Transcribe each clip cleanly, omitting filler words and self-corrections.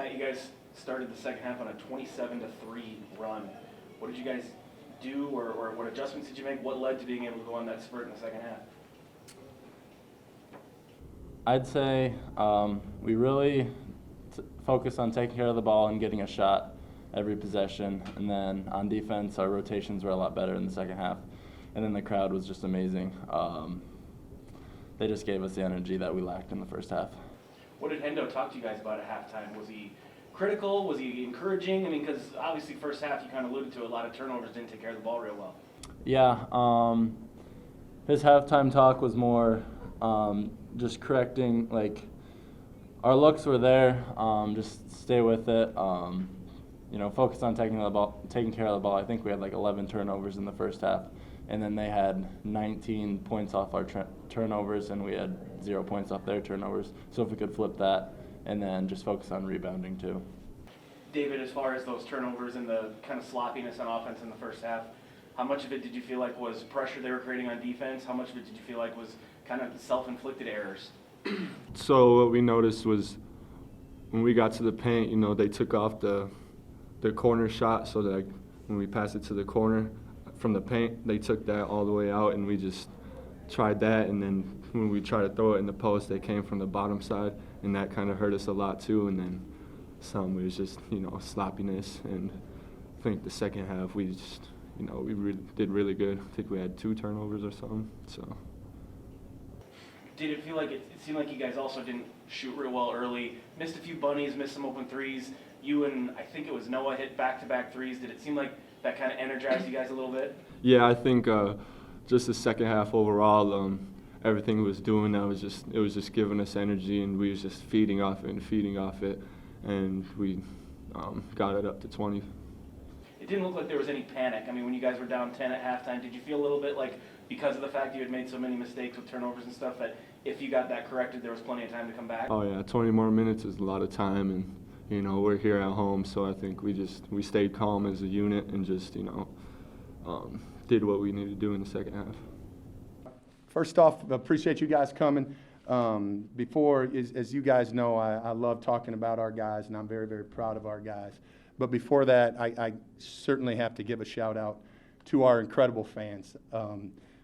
Matt, you guys started the second half on a 27-3 run. What did you guys do, or what adjustments did you make? What led to being able to go on that spurt in the second half? I'd say we really focused on taking care of the ball and getting a shot every possession. And then on defense, our rotations were a lot better in the second half. And then the crowd was just amazing. They just gave us the energy that we lacked in the first half. What did Hendo talk to you guys about at halftime? Was he critical? Was he encouraging? I mean, because obviously first half, you kind of alluded to a lot of turnovers, didn't take care of the ball real well. Yeah, his halftime talk was more just correcting, like, our looks were there, just stay with it, focus on taking care of the ball. I think we had like 11 turnovers in the first half, and then they had 19 points off our turnovers, and we had 0 points off their turnovers. So if we could flip that, and then just focus on rebounding too. David, as far as those turnovers and the kind of sloppiness on offense in the first half, how much of it did you feel like was pressure they were creating on defense? How much of it did you feel like was kind of self-inflicted errors? So what we noticed was when we got to the paint, they took off the corner shot, so that when we passed it to the corner from the paint, they took that all the way out, and we just tried that. And then when we tried to throw it in the post, they came from the bottom side, and that kind of hurt us a lot too. And then some, it was just sloppiness. And I think the second half we just we did really good. I think we had 2 turnovers or something. So. Did it feel like it seemed like you guys also didn't shoot real well early? Missed a few bunnies, missed some open threes. You and I think it was Noah hit back-to-back threes. Did it seem like that kind of energized you guys a little bit? Yeah, I think just the second half overall, everything we was doing, it was just giving us energy, and we was just feeding off it, and we got it up to 20. It didn't look like there was any panic. I mean, when you guys were down 10 at halftime, did you feel a little bit like, because of the fact you had made so many mistakes with turnovers and stuff, that if you got that corrected, there was plenty of time to come back? Oh yeah, 20 more minutes is a lot of time, and we're here at home, so I think we stayed calm as a unit and just did what we needed to do in the second half. First off, appreciate you guys coming. Before, as you guys know, I love talking about our guys, and I'm very, very proud of our guys. But before that, I certainly have to give a shout out to our incredible fans.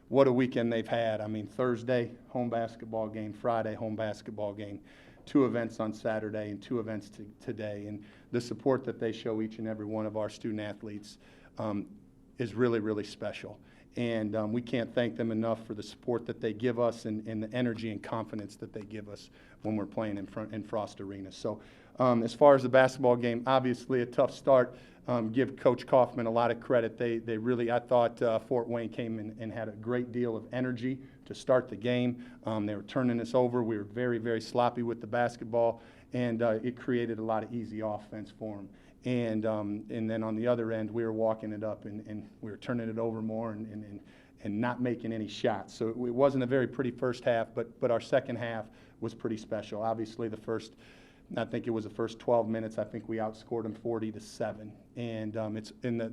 What a weekend they've had. I mean, Thursday, home basketball game, Friday, home basketball game, 2 events on Saturday and 2 events today. And the support that they show each and every one of our student athletes is really, really special. And we can't thank them enough for the support that they give us and the energy and confidence that they give us when we're playing in Frost Arena. So as far as the basketball game, obviously a tough start. Give Coach Kaufman a lot of credit. They really, I thought Fort Wayne came in and had a great deal of energy to start the game. They were turning us over. We were very, very sloppy with the basketball, and it created a lot of easy offense for them. And then on the other end, we were walking it up, and we were turning it over more and not making any shots. So it wasn't a very pretty first half, but our second half was pretty special. Obviously, I think it was the first 12 minutes, I think we outscored them 40-7. And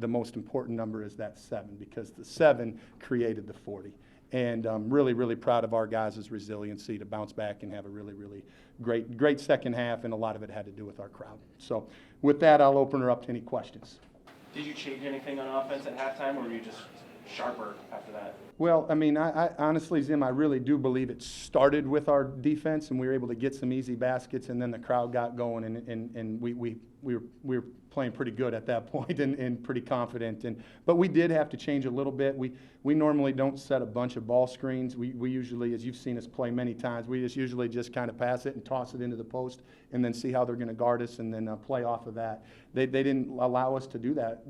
the most important number is that 7, because the 7 created the 40. And I'm really, really proud of our guys' resiliency to bounce back and have a really, really great second half, and a lot of it had to do with our crowd. So with that, I'll open her up to any questions. Did you change anything on offense at halftime, or were you just sharper after that? Well, I mean, I honestly, Zim, I really do believe it started with our defense, and we were able to get some easy baskets, and then the crowd got going, and we were playing pretty good at that point and pretty confident. But we did have to change a little bit. We normally don't set a bunch of ball screens. We usually, as you've seen us play many times, we usually just kind of pass it and toss it into the post and then see how they're going to guard us and then play off of that. They didn't allow us to do that,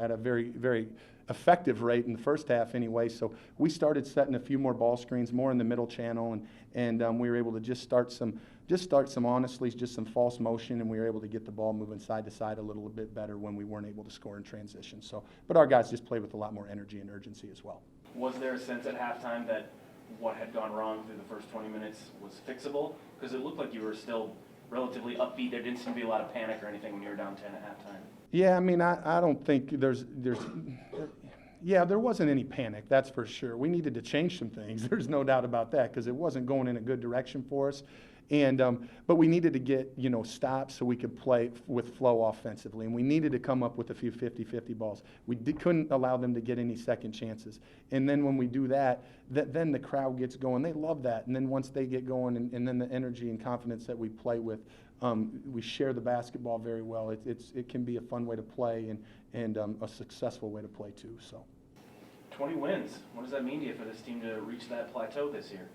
at a very, very effective rate in the first half anyway. So we started setting a few more ball screens, more in the middle channel, and we were able to just start some honestly, just some false motion, and we were able to get the ball moving side to side a little bit better when we weren't able to score in transition. So, but our guys just played with a lot more energy and urgency as well. Was there a sense at halftime that what had gone wrong through the first 20 minutes was fixable? Because it looked like you were still relatively upbeat. There didn't seem to be a lot of panic or anything when you were down 10 at halftime. Yeah, I mean, I don't think there's Yeah, there wasn't any panic, that's for sure. We needed to change some things. There's no doubt about that because it wasn't going in a good direction for us. But we needed to get, stops so we could play with flow offensively. And we needed to come up with a few 50-50 balls. We couldn't allow them to get any second chances. And then when we do that, then the crowd gets going. They love that. And then once they get going and then the energy and confidence that we play with, we share the basketball very well. It can be a fun way to play and a successful way to play too. So, 20 wins. What does that mean to you for this team to reach that plateau this year?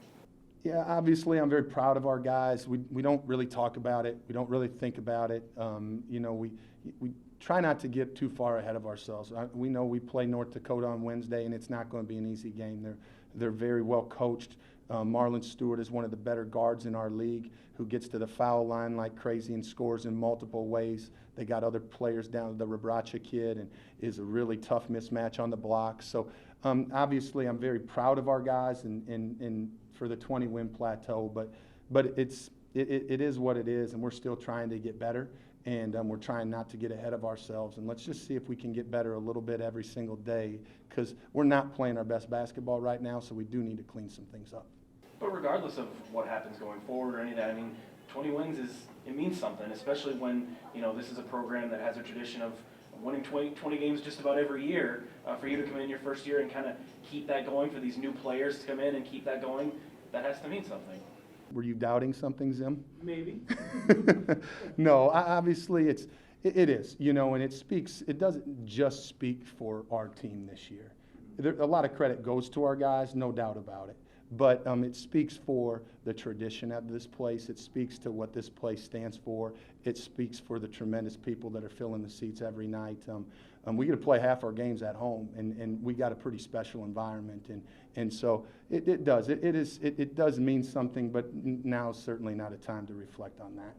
yeah, obviously I'm very proud of our guys. We don't really talk about it. We don't really think about it. We try not to get too far ahead of ourselves. We know we play North Dakota on Wednesday, and it's not going to be an easy game. They're very well coached. Marlon Stewart is one of the better guards in our league who gets to the foul line like crazy and scores in multiple ways. They got other players down, the Rabracha kid, and is a really tough mismatch on the block. So obviously I'm very proud of our guys and for the 20-win plateau, but it is what it is, and we're still trying to get better, and we're trying not to get ahead of ourselves. And let's just see if we can get better a little bit every single day, because we're not playing our best basketball right now, so we do need to clean some things up. But regardless of what happens going forward or any of that, I mean, 20 wins it means something, especially when, this is a program that has a tradition of winning 20 games just about every year. For you to come in your first year and kind of keep that going, for these new players to come in and keep that going, that has to mean something. Were you doubting something, Zim? Maybe. No, obviously it is, and it doesn't just speak for our team this year. A lot of credit goes to our guys, no doubt about it. But it speaks for the tradition of this place. It speaks to what this place stands for. It speaks for the tremendous people that are filling the seats every night. We get to play half our games at home, and we got a pretty special environment. And so it does. It does mean something, but now is certainly not a time to reflect on that.